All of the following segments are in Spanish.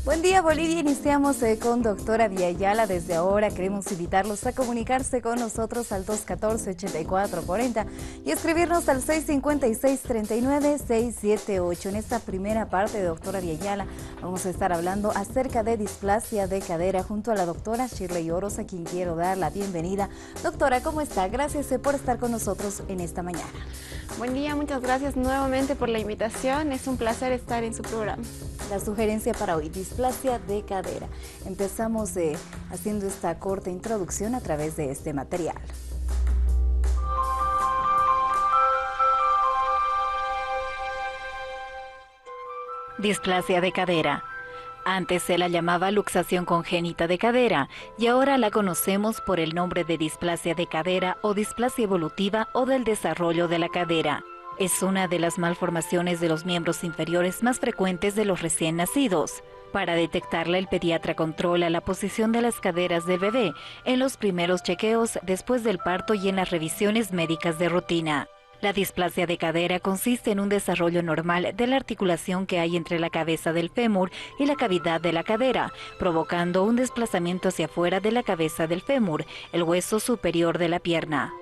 Buen día, Bolivia. Iniciamos con doctora Villayala. Desde ahora queremos invitarlos a comunicarse con nosotros al 214-8440 y escribirnos al 656-39-678. En esta primera parte de doctora Villayala vamos a estar hablando acerca de displasia de cadera junto a la doctora Shirley Oros, a quien quiero dar la bienvenida. Doctora, ¿cómo está? Gracias por estar con nosotros en esta mañana. Buen día, muchas gracias nuevamente por la invitación. Es un placer estar en su programa. La sugerencia para hoy, displasia de cadera. Empezamos haciendo esta corta introducción a través de este material. Displasia de cadera. Antes se la llamaba luxación congénita de cadera y ahora la conocemos por el nombre de displasia de cadera o displasia evolutiva o del desarrollo de la cadera. Es una de las malformaciones de los miembros inferiores más frecuentes de los recién nacidos. Para detectarla, el pediatra controla la posición de las caderas del bebé en los primeros chequeos después del parto y en las revisiones médicas de rutina. La displasia de cadera consiste en un desarrollo normal de la articulación que hay entre la cabeza del fémur y la cavidad de la cadera, provocando un desplazamiento hacia afuera de la cabeza del fémur, el hueso superior de la pierna.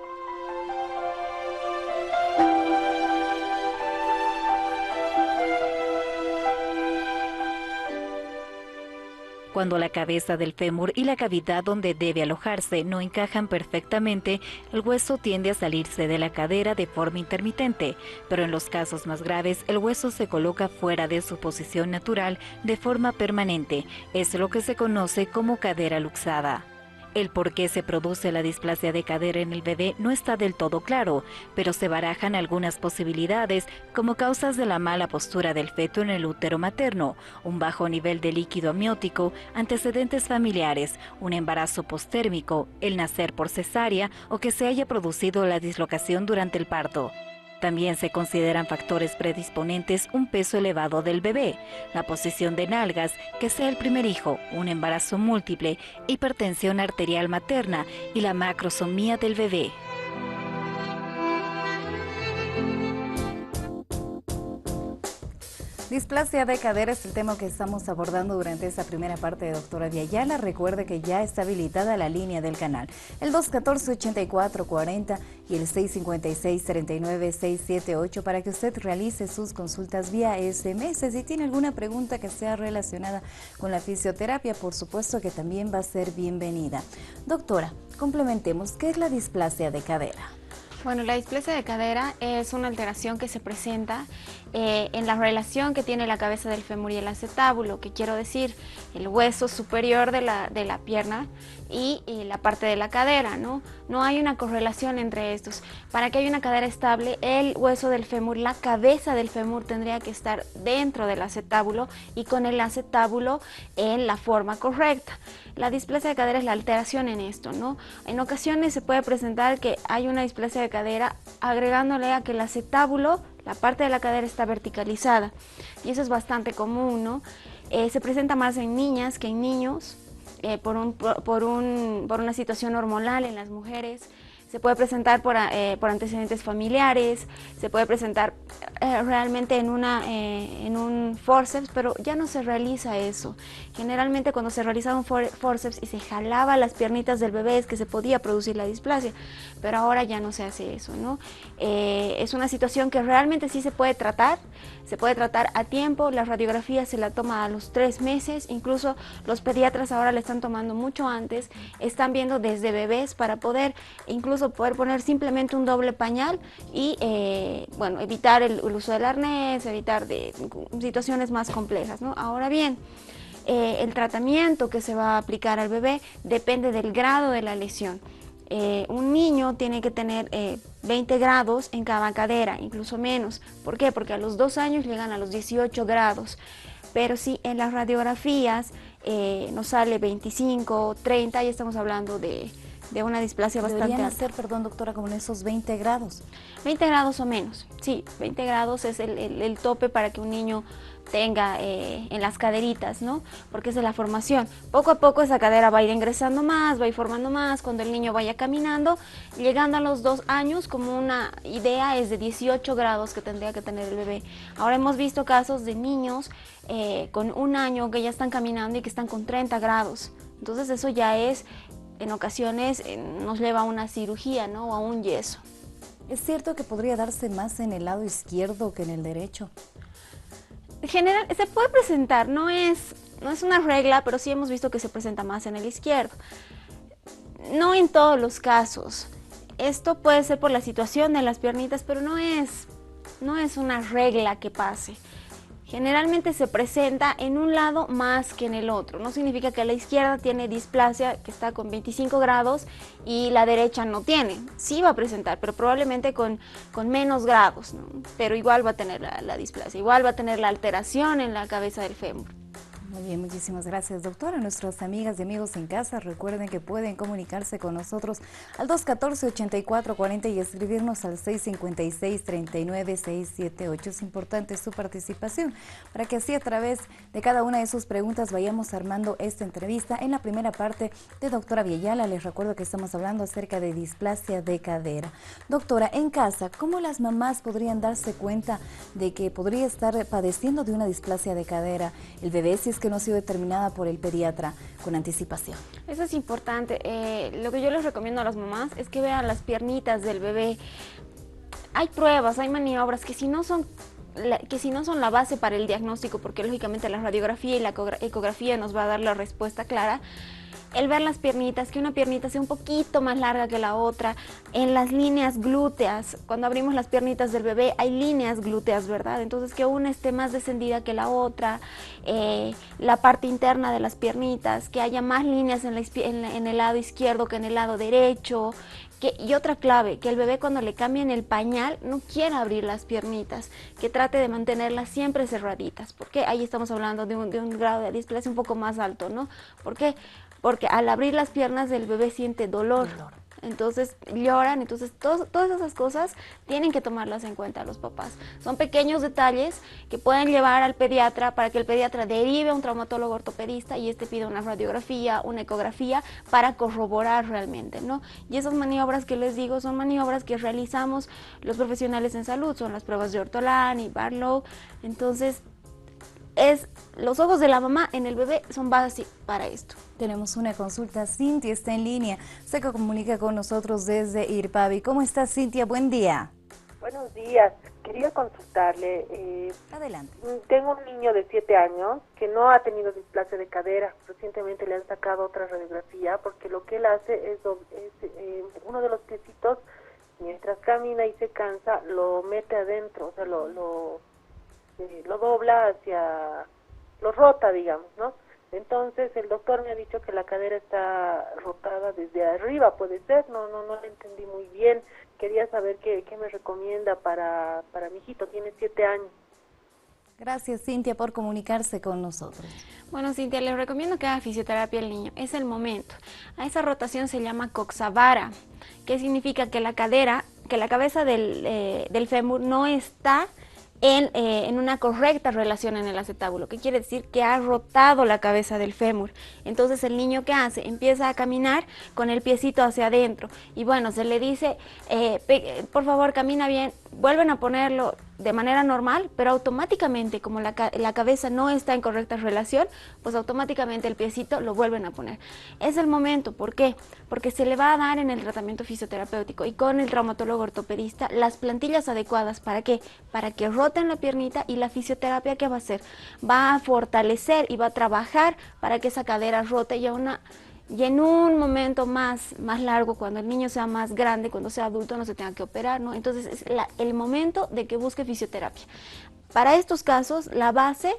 Cuando la cabeza del fémur y la cavidad donde debe alojarse no encajan perfectamente, el hueso tiende a salirse de la cadera de forma intermitente, pero en los casos más graves el hueso se coloca fuera de su posición natural de forma permanente. Es lo que se conoce como cadera luxada. El por qué se produce la displasia de cadera en el bebé no está del todo claro, pero se barajan algunas posibilidades como causas de la mala postura del feto en el útero materno, un bajo nivel de líquido amniótico, antecedentes familiares, un embarazo postérmico, el nacer por cesárea o que se haya producido la dislocación durante el parto. También se consideran factores predisponentes un peso elevado del bebé, la posición de nalgas, que sea el primer hijo, un embarazo múltiple, hipertensión arterial materna y la macrosomía del bebé. Displasia de cadera es el tema que estamos abordando durante esta primera parte de doctora Villayala. Recuerde que ya está habilitada la línea del canal, el 214-8440 y el 656-39-678 para que usted realice sus consultas vía SMS. Si tiene alguna pregunta que sea relacionada con la fisioterapia, por supuesto que también va a ser bienvenida. Doctora, complementemos, ¿qué es la displasia de cadera? Bueno, la displasia de cadera es una alteración que se presenta en la relación que tiene la cabeza del fémur y el acetábulo, que quiero decir, el hueso superior de la pierna y la parte de la cadera, ¿no? No hay una correlación entre estos. Para que haya una cadera estable, el hueso del fémur, la cabeza del fémur tendría que estar dentro del acetábulo y con el acetábulo en la forma correcta. La displasia de cadera es la alteración en esto, ¿no? En ocasiones se puede presentar que hay una displasia de cadera agregándole a que el acetábulo, la parte de la cadera, está verticalizada, y eso es bastante común, ¿no? Se presenta más en niñas que en niños, por una situación hormonal en las mujeres. Se puede presentar por antecedentes familiares, se puede presentar realmente en un forceps, pero ya no se realiza eso. Generalmente cuando se realizaba un forceps y se jalaba las piernitas del bebé es que se podía producir la displasia, pero ahora ya no se hace eso, ¿no? Es una situación que realmente sí se puede tratar a tiempo. La radiografía se la toma a los 3 meses, incluso los pediatras ahora la están tomando mucho antes, están viendo desde bebés para poder incluso poder poner simplemente un doble pañal y bueno, evitar el uso del arnés, evitar situaciones más complejas, ¿no? Ahora bien, el tratamiento que se va a aplicar al bebé depende del grado de la lesión. Un niño tiene que tener 20 grados en cada cadera, incluso menos. ¿Por qué? Porque a los 2 años llegan a los 18 grados. Pero si en las radiografías nos sale 25, 30, ya estamos hablando de de una displasia bastante Deberían alta. hacer, perdón doctora, como en esos 20 grados. 20 grados o menos, sí, 20 grados es el tope para que un niño tenga en las caderitas, ¿no? Porque esa es la formación. Poco a poco esa cadera va a ir ingresando más, va a ir formando más, cuando el niño vaya caminando, llegando a los 2 años, como una idea es de 18 grados que tendría que tener el bebé. Ahora hemos visto casos de niños con 1 año que ya están caminando y que están con 30 grados. Entonces eso ya es, en ocasiones nos lleva a una cirugía, ¿no? O a un yeso. ¿Es cierto que podría darse más en el lado izquierdo que en el derecho? En general, se puede presentar, no es una regla, pero sí hemos visto que se presenta más en el izquierdo. No en todos los casos. Esto puede ser por la situación de las piernitas, pero no es una regla que pase. Generalmente se presenta en un lado más que en el otro. No significa que la izquierda tiene displasia, que está con 25 grados, y la derecha no tiene. Sí va a presentar, pero probablemente con menos grados, ¿no? Pero igual va a tener la displasia, igual va a tener la alteración en la cabeza del fémur. Muy bien, muchísimas gracias, doctora. Nuestras amigas y amigos en casa, recuerden que pueden comunicarse con nosotros al 214-8440 y escribirnos al 656-39678. Es importante su participación para que así a través de cada una de sus preguntas vayamos armando esta entrevista. En la primera parte de doctora Villayala, les recuerdo que estamos hablando acerca de displasia de cadera. Doctora, en casa, ¿cómo las mamás podrían darse cuenta de que podría estar padeciendo de una displasia de cadera el bebé si es que no ha sido determinada por el pediatra con anticipación? Eso es importante. Lo que yo les recomiendo a las mamás es que vean las piernitas del bebé. Hay pruebas, hay maniobras que si no son la base para el diagnóstico, porque lógicamente la radiografía y la ecografía nos va a dar la respuesta clara. El ver las piernitas, que una piernita sea un poquito más larga que la otra, en las líneas glúteas, cuando abrimos las piernitas del bebé hay líneas glúteas, ¿verdad? Entonces que una esté más descendida que la otra, la parte interna de las piernitas, que haya más líneas en el lado izquierdo que en el lado derecho. Y otra clave, que el bebé cuando le cambien el pañal no quiera abrir las piernitas, que trate de mantenerlas siempre cerraditas, porque ahí estamos hablando de un grado de displasia un poco más alto, ¿no? ¿Por qué? Porque al abrir las piernas el bebé siente dolor. Entonces lloran, entonces todas esas cosas tienen que tomarlas en cuenta los papás. Son pequeños detalles que pueden llevar al pediatra para que el pediatra derive a un traumatólogo ortopedista y pida una radiografía, una ecografía para corroborar realmente, ¿no? Y esas maniobras que les digo son maniobras que realizamos los profesionales en salud, son las pruebas de Ortolani, Barlow. Entonces los ojos de la mamá en el bebé son base para esto. Tenemos una consulta. Cintia está en línea, se comunica con nosotros desde Irpavi. ¿Cómo estás, Cintia? Buen día. Buenos días. Quería consultarle. Adelante. Tengo un niño de 7 años que no ha tenido displasia de cadera. Recientemente le han sacado otra radiografía porque lo que él hace es uno de los piecitos, mientras camina y se cansa, lo mete adentro, o sea, lo dobla lo rota, digamos, ¿no? Entonces el doctor me ha dicho que la cadera está rotada desde arriba, puede ser, no lo entendí muy bien. Quería saber qué me recomienda para mi hijito, tiene 7 años. Gracias, Cintia, por comunicarse con nosotros. Bueno, Cintia, les recomiendo que haga fisioterapia al niño, es el momento. A esa rotación se llama coxavara, que significa que la cabeza del fémur no está en una correcta relación en el acetábulo. ¿Qué quiere decir? Que ha rotado la cabeza del fémur. Entonces el niño, ¿qué hace? Empieza a caminar con el piecito hacia adentro. Y bueno, se le dice, por favor, camina bien. Vuelven a ponerlo de manera normal, pero automáticamente, como la cabeza no está en correcta relación, pues automáticamente el piecito lo vuelven a poner. Es el momento, ¿por qué? Porque se le va a dar en el tratamiento fisioterapéutico y con el traumatólogo ortopedista las plantillas adecuadas. ¿Para qué? Para que roten la piernita, y la fisioterapia, ¿qué va a hacer? Va a fortalecer y va a trabajar para que esa cadera rote y en un momento más largo, cuando el niño sea más grande, cuando sea adulto, no se tenga que operar, ¿no? Entonces es el momento de que busque fisioterapia. Para estos casos, la base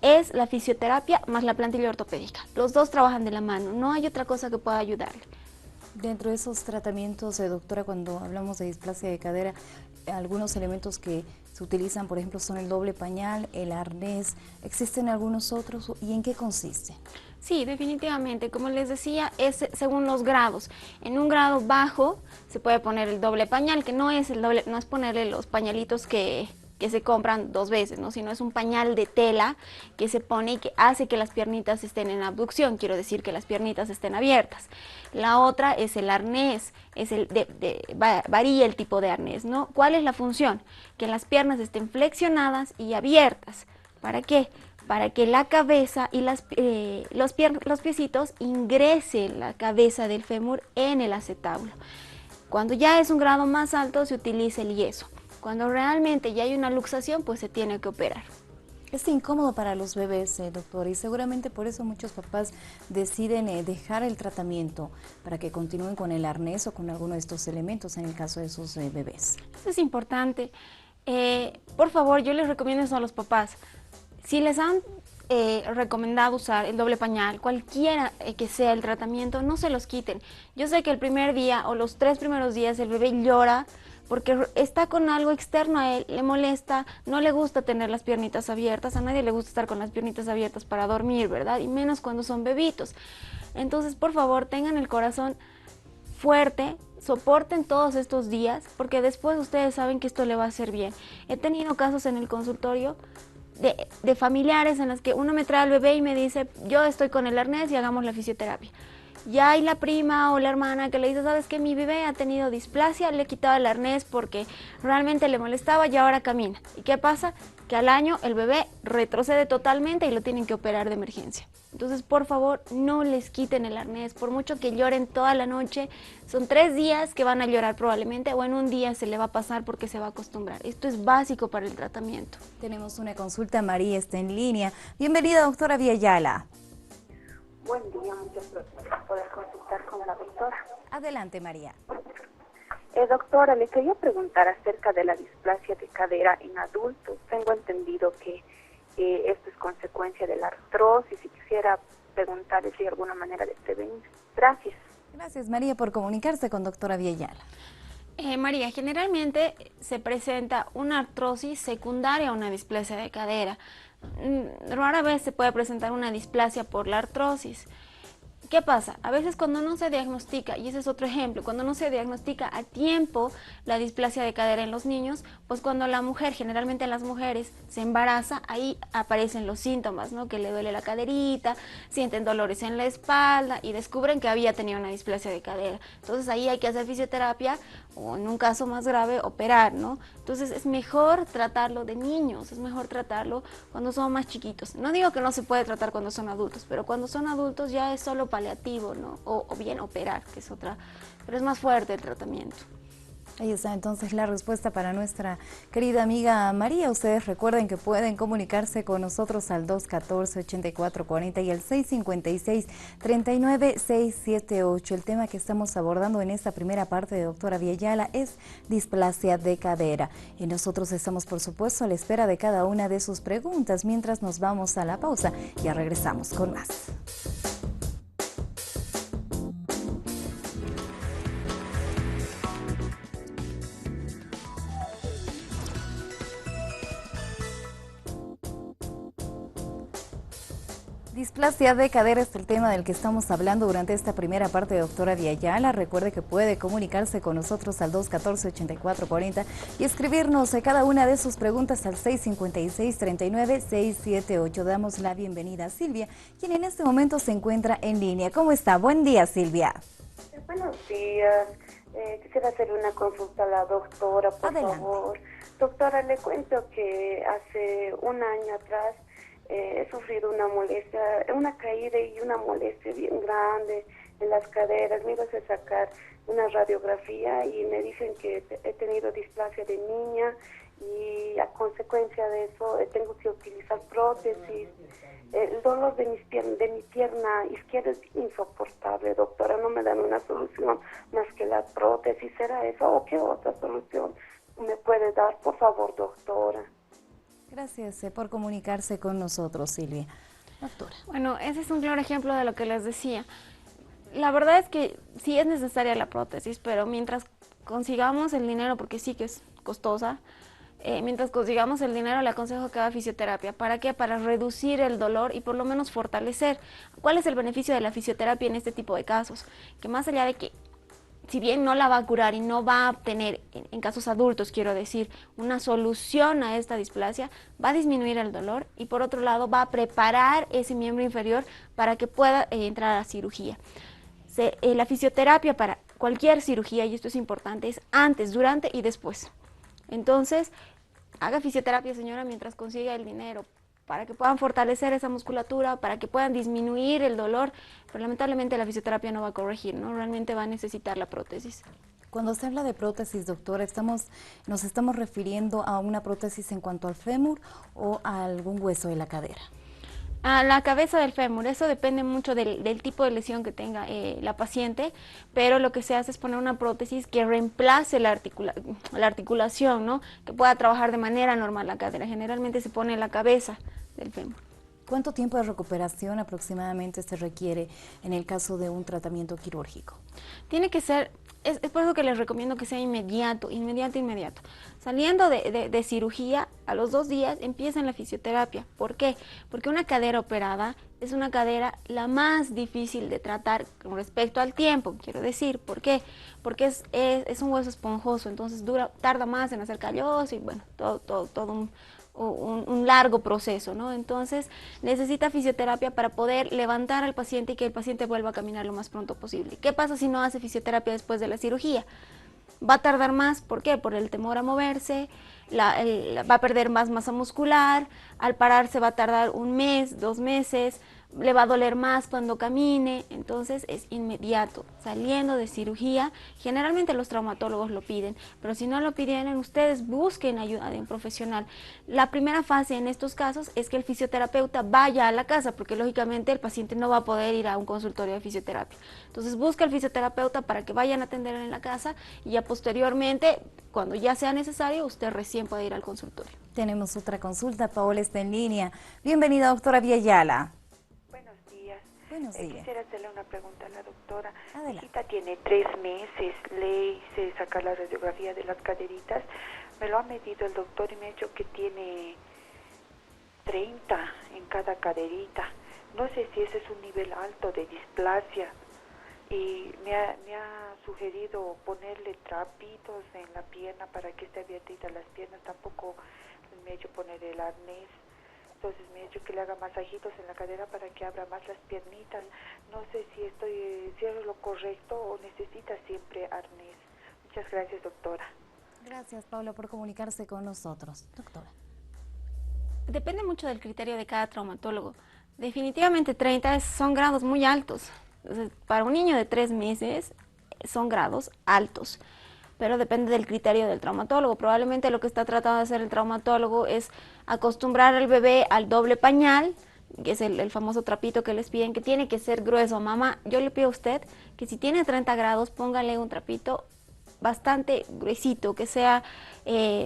es la fisioterapia más la plantilla ortopédica. Los dos trabajan de la mano, no hay otra cosa que pueda ayudarle. Dentro de esos tratamientos, doctora, cuando hablamos de displasia de cadera, algunos elementos que se utilizan, por ejemplo, son el doble pañal, el arnés. ¿Existen algunos otros y en qué consiste? Sí, definitivamente, como les decía, es según los grados. En un grado bajo se puede poner el doble pañal, que no es el doble, no es ponerle los pañalitos que se compran dos veces, ¿no? Sino es un pañal de tela que se pone y que hace que las piernitas estén en abducción, quiero decir que las piernitas estén abiertas. La otra es el arnés, es varía el tipo de arnés, ¿no? ¿Cuál es la función? Que las piernas estén flexionadas y abiertas. ¿Para qué? Para que la cabeza y los piecitos ingresen la cabeza del fémur en el acetábulo. Cuando ya es un grado más alto se utiliza el yeso. Cuando realmente ya hay una luxación, pues se tiene que operar. Es incómodo para los bebés, doctor, y seguramente por eso muchos papás deciden dejar el tratamiento para que continúen con el arnés o con alguno de estos elementos en el caso de sus bebés. Eso es importante. Por favor, yo les recomiendo eso a los papás. Si les han recomendado usar el doble pañal, cualquiera que sea el tratamiento, no se los quiten. Yo sé que el primer día o los 3 primeros días el bebé llora porque está con algo externo a él, le molesta, no le gusta tener las piernitas abiertas, a nadie le gusta estar con las piernitas abiertas para dormir, ¿verdad? Y menos cuando son bebitos. Entonces, por favor, tengan el corazón fuerte, soporten todos estos días, porque después ustedes saben que esto le va a hacer bien. He tenido casos en el consultorio de familiares en las que uno me trae al bebé y me dice, yo estoy con el arnés y hagamos la fisioterapia. Ya hay la prima o la hermana que le dice, sabes que mi bebé ha tenido displasia, le he quitado el arnés porque realmente le molestaba y ahora camina. ¿Y qué pasa? Que al año el bebé retrocede totalmente y lo tienen que operar de emergencia. Entonces, por favor, no les quiten el arnés, por mucho que lloren toda la noche. Son 3 días que van a llorar probablemente, o en un día se le va a pasar porque se va a acostumbrar. Esto es básico para el tratamiento. Tenemos una consulta, María está en línea. Bienvenida, doctora Villayala. Buen día, muchas gracias por poder consultar con la doctora. Adelante, María. Doctora, le quería preguntar acerca de la displasia de cadera en adultos. Tengo entendido que esto es consecuencia de la artrosis y quisiera preguntarle si hay alguna manera de prevenir. Gracias. Gracias, María, por comunicarse con doctora Villayala. María, generalmente se presenta una artrosis secundaria a una displasia de cadera. Rara vez se puede presentar una displasia por la artrosis. ¿Qué pasa? A veces cuando no se diagnostica, y ese es otro ejemplo, cuando no se diagnostica a tiempo la displasia de cadera en los niños, pues cuando la mujer, generalmente en las mujeres, se embaraza, ahí aparecen los síntomas, ¿no? Que le duele la caderita, sienten dolores en la espalda y descubren que había tenido una displasia de cadera. Entonces ahí hay que hacer fisioterapia o en un caso más grave operar, ¿no? Entonces es mejor tratarlo de niños, es mejor tratarlo cuando son más chiquitos. No digo que no se puede tratar cuando son adultos, pero cuando son adultos ya es solo paliativo, ¿no? O bien operar, que es otra, pero es más fuerte el tratamiento. Ahí está entonces la respuesta para nuestra querida amiga María. Ustedes recuerden que pueden comunicarse con nosotros al 214-8440 y al 656-39-678. El tema que estamos abordando en esta primera parte de doctora Villayala es displasia de cadera. Y nosotros estamos, por supuesto, a la espera de cada una de sus preguntas mientras nos vamos a la pausa. Ya regresamos con más. Displasia de cadera es el tema del que estamos hablando durante esta primera parte de doctora Villayala. Recuerde que puede comunicarse con nosotros al 214-8440 y escribirnos cada una de sus preguntas al 656-39-678. Damos la bienvenida a Silvia, quien en este momento se encuentra en línea. ¿Cómo está? Buen día, Silvia. Buenos días. Quisiera hacer una consulta a la doctora, por favor. Doctora, le cuento que hace un año atrás he sufrido una molestia, una caída y una molestia bien grande en las caderas. Me iba a sacar una radiografía y me dicen que he tenido displasia de niña y a consecuencia de eso tengo que utilizar prótesis. El dolor de mi pierna izquierda es insoportable, doctora. No me dan una solución más que la prótesis. ¿Será eso o qué otra solución me puede dar? Por favor, doctora. Gracias por comunicarse con nosotros, Silvia. Doctora. Bueno, ese es un claro ejemplo de lo que les decía. La verdad es que sí es necesaria la prótesis, pero mientras consigamos el dinero, porque sí que es costosa, mientras consigamos el dinero le aconsejo que haga fisioterapia. ¿Para qué? Para reducir el dolor y por lo menos fortalecer. ¿Cuál es el beneficio de la fisioterapia en este tipo de casos? Que más allá de que, si bien no la va a curar y no va a obtener, en casos adultos quiero decir, una solución a esta displasia, va a disminuir el dolor y por otro lado va a preparar ese miembro inferior para que pueda entrar a la cirugía. La fisioterapia para cualquier cirugía, y esto es importante, es antes, durante y después. Entonces, haga fisioterapia, señora, mientras consiga el dinero, para que puedan fortalecer esa musculatura, para que puedan disminuir el dolor, pero lamentablemente la fisioterapia no va a corregir, ¿no? Realmente va a necesitar la prótesis. Cuando se habla de prótesis, doctora, ¿nos estamos refiriendo a una prótesis en cuanto al fémur o a algún hueso de la cadera? A la cabeza del fémur, eso depende mucho del tipo de lesión que tenga la paciente, pero lo que se hace es poner una prótesis que reemplace la articulación, ¿no? Que pueda trabajar de manera normal la cadera. Generalmente se pone en la cabeza del fémur. ¿Cuánto tiempo de recuperación aproximadamente se requiere en el caso de un tratamiento quirúrgico? Tiene que ser, es por eso que les recomiendo que sea inmediato. Saliendo de cirugía, a los 2 días empiezan la fisioterapia. ¿Por qué? Porque una cadera operada es una cadera la más difícil de tratar con respecto al tiempo, quiero decir. ¿Por qué? Porque es un hueso esponjoso, entonces tarda más en hacer calloso y bueno, todo un largo proceso, ¿no? Entonces necesita fisioterapia para poder levantar al paciente y que el paciente vuelva a caminar lo más pronto posible. ¿Qué pasa si no hace fisioterapia después de la cirugía? Va a tardar más, ¿por qué? Por el temor a moverse, va a perder más masa muscular, al pararse va a tardar 1 mes, 2 meses, le va a doler más cuando camine, entonces es inmediato, saliendo de cirugía. Generalmente los traumatólogos lo piden, pero si no lo pidieran, ustedes busquen ayuda de un profesional. La primera fase en estos casos es que el fisioterapeuta vaya a la casa, porque lógicamente el paciente no va a poder ir a un consultorio de fisioterapia. Entonces busca al fisioterapeuta para que vayan a atender en la casa y ya posteriormente, cuando ya sea necesario, usted recién puede ir al consultorio. Tenemos otra consulta, Paola está en línea. Bienvenida, doctora Villayala. Buenos días. Quisiera hacerle una pregunta a la doctora. Adelante. Mi hijita tiene 3 meses, le hice sacar la radiografía de las caderitas, me lo ha medido el doctor y me ha dicho que tiene 30 en cada caderita. No sé si ese es un nivel alto de displasia y me ha sugerido ponerle trapitos en la pierna para que esté abiertita las piernas. Tampoco me ha hecho poner el arnés. Entonces me ha dicho que le haga masajitos en la cadera para que abra más las piernitas. No sé si es lo correcto o necesita siempre arnés. Muchas gracias, doctora. Gracias, Paula, por comunicarse con nosotros. Doctora. Depende mucho del criterio de cada traumatólogo. Definitivamente 30 son grados muy altos. Entonces, para un niño de 3 meses son grados altos, pero depende del criterio del traumatólogo. Probablemente lo que está tratando de hacer el traumatólogo es acostumbrar al bebé al doble pañal, que es el famoso trapito que les piden, que tiene que ser grueso. Mamá, yo le pido a usted que si tiene 30 grados, póngale un trapito bastante gruesito, que sea,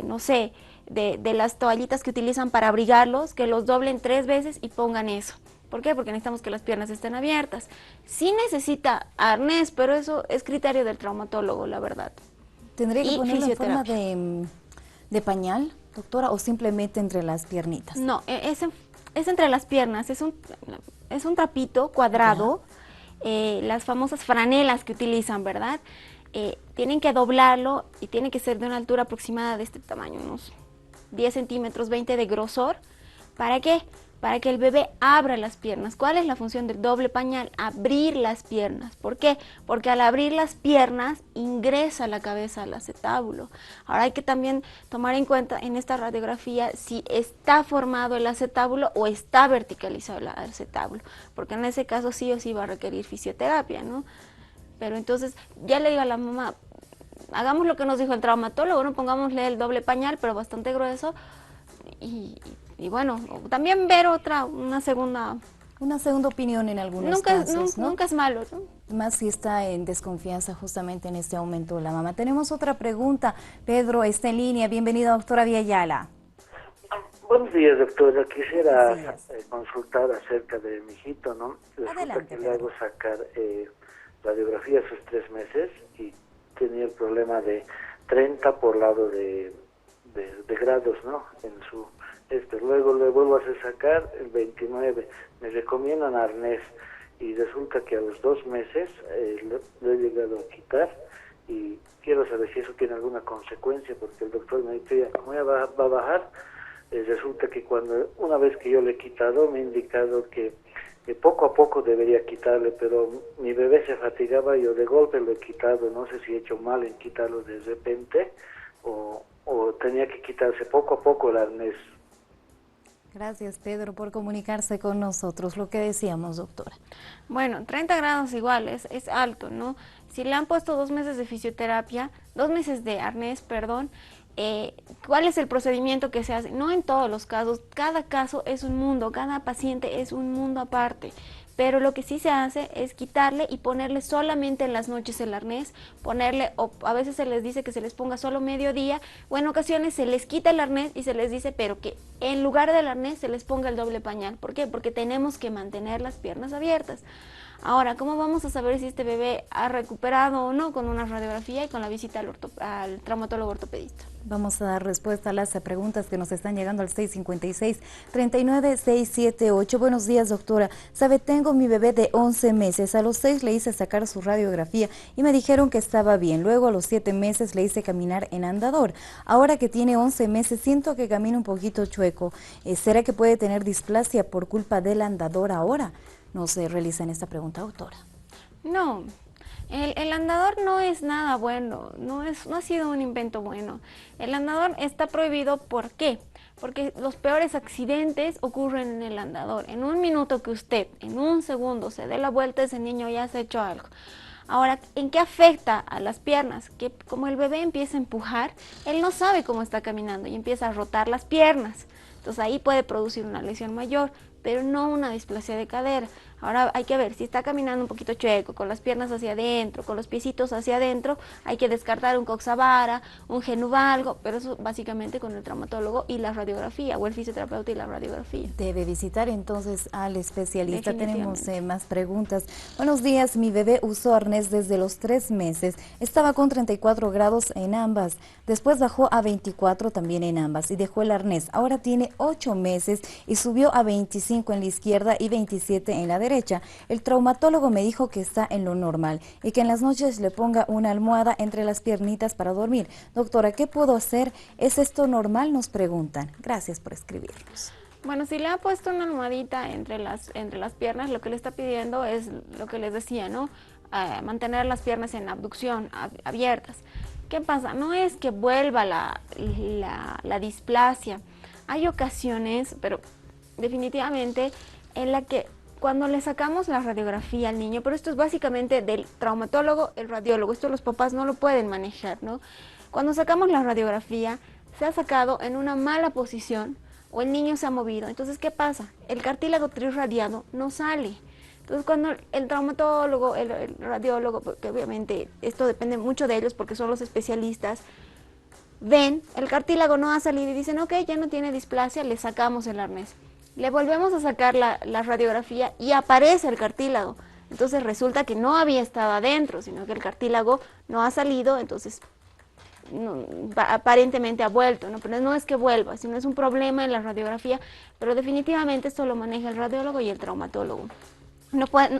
no sé, de las toallitas que utilizan para abrigarlos, que los doblen 3 veces y pongan eso. ¿Por qué? Porque necesitamos que las piernas estén abiertas. Sí necesita arnés, pero eso es criterio del traumatólogo, la verdad. ¿Tendría que ponerlo en forma de pañal, doctora, o simplemente entre las piernitas? No, es entre las piernas, es un trapito cuadrado, las famosas franelas que utilizan, ¿verdad? Tienen que doblarlo y tiene que ser de una altura aproximada de este tamaño, unos 10 centímetros, 20 de grosor. ¿Para qué? Para que el bebé abra las piernas. ¿Cuál es la función del doble pañal? Abrir las piernas. ¿Por qué? Porque al abrir las piernas ingresa la cabeza al acetábulo. Ahora hay que también tomar en cuenta en esta radiografía si está formado el acetábulo o está verticalizado el acetábulo, porque en ese caso sí o sí va a requerir fisioterapia, ¿no? Pero entonces ya le digo a la mamá, hagamos lo que nos dijo el traumatólogo, no pongámosle el doble pañal, pero bastante grueso, y bueno, también ver una segunda opinión en algunos casos, ¿no? Nunca es malo, ¿no? Más si está en desconfianza justamente en este aumento de la mama. Tenemos otra pregunta. Pedro está en línea. Bienvenida, doctora Villayala. Buenos días, doctora. Quisiera consultar acerca de mi hijito, ¿no? Adelante, que le hago sacar radiografía a sus 3 meses y tenía el problema de 30 por lado de grados, ¿no? En su luego le vuelvo a hacer sacar el 29, me recomiendan arnés y resulta que a los 2 meses lo he llegado a quitar y quiero saber si eso tiene alguna consecuencia, porque el doctor me dice, como ya va a bajar, resulta que una vez que yo le he quitado, me ha indicado que poco a poco debería quitarle, pero mi bebé se fatigaba y yo de golpe lo he quitado, no sé si he hecho mal en quitarlo de repente o tenía que quitarse poco a poco el arnés. Gracias, Pedro, por comunicarse con nosotros. Lo que decíamos, doctora. Bueno, 30 grados igual, es alto, ¿no? Si le han puesto 2 meses de fisioterapia, 2 meses de arnés, perdón, ¿cuál es el procedimiento que se hace? No en todos los casos, cada caso es un mundo, cada paciente es un mundo aparte. Pero lo que sí se hace es quitarle y ponerle solamente en las noches el arnés, o a veces se les dice que se les ponga solo mediodía, o en ocasiones se les quita el arnés y se les dice, pero que en lugar del arnés se les ponga el doble pañal. ¿Por qué? Porque tenemos que mantener las piernas abiertas. Ahora, ¿cómo vamos a saber si este bebé ha recuperado o no? Con una radiografía y con la visita al traumatólogo ortopedista. Vamos a dar respuesta a las preguntas que nos están llegando al 656-39678. Buenos días, doctora. Sabe, tengo mi bebé de 11 meses. A los 6 le hice sacar su radiografía y me dijeron que estaba bien. Luego a los 7 meses le hice caminar en andador. Ahora que tiene 11 meses siento que camina un poquito chueco. ¿Será que puede tener displasia por culpa del andador ahora? Nos realizan esta pregunta, doctora. No, el andador no es nada bueno, no ha sido un invento bueno. El andador está prohibido, ¿por qué? Porque los peores accidentes ocurren en el andador. En un minuto que usted, en un segundo, se dé la vuelta, ese niño ya se ha hecho algo. Ahora, ¿en qué afecta a las piernas? Que como el bebé empieza a empujar, él no sabe cómo está caminando y empieza a rotar las piernas. Entonces ahí puede producir una lesión mayor, pero no una displasia de cadera. Ahora hay que ver, si está caminando un poquito chueco, con las piernas hacia adentro, con los piecitos hacia adentro, hay que descartar un coxavara, un genuvalgo, pero eso básicamente con el traumatólogo y la radiografía, o el fisioterapeuta y la radiografía. Debe visitar entonces al especialista. Tenemos más preguntas. Buenos días, mi bebé usó arnés desde los 3 meses, estaba con 34 grados en ambas, después bajó a 24 también en ambas y dejó el arnés. Ahora tiene 8 meses y subió a 25 en la izquierda y 27 en la derecha. El traumatólogo me dijo que está en lo normal y que en las noches le ponga una almohada entre las piernitas para dormir. Doctora, ¿qué puedo hacer? ¿Es esto normal? Nos preguntan. Gracias por escribirnos. Bueno, si le ha puesto una almohadita entre las piernas, lo que le está pidiendo es lo que les decía, ¿no? Mantener las piernas en abducción, abiertas. ¿Qué pasa? No es que vuelva la displasia. Hay ocasiones, pero definitivamente, en la que cuando le sacamos la radiografía al niño, pero esto es básicamente del traumatólogo, el radiólogo, esto los papás no lo pueden manejar, ¿no? Cuando sacamos la radiografía, se ha sacado en una mala posición o el niño se ha movido. Entonces, ¿qué pasa? El cartílago trirradiado no sale. Entonces, cuando el traumatólogo, el radiólogo, porque obviamente esto depende mucho de ellos porque son los especialistas, ven, el cartílago no ha salido y dicen, ok, ya no tiene displasia, le sacamos el arnés. Le volvemos a sacar la radiografía y aparece el cartílago. Entonces resulta que no había estado adentro, sino que el cartílago no ha salido, entonces aparentemente ha vuelto, ¿no? Pero no es que vuelva, sino es un problema en la radiografía, pero definitivamente esto lo maneja el radiólogo y el traumatólogo.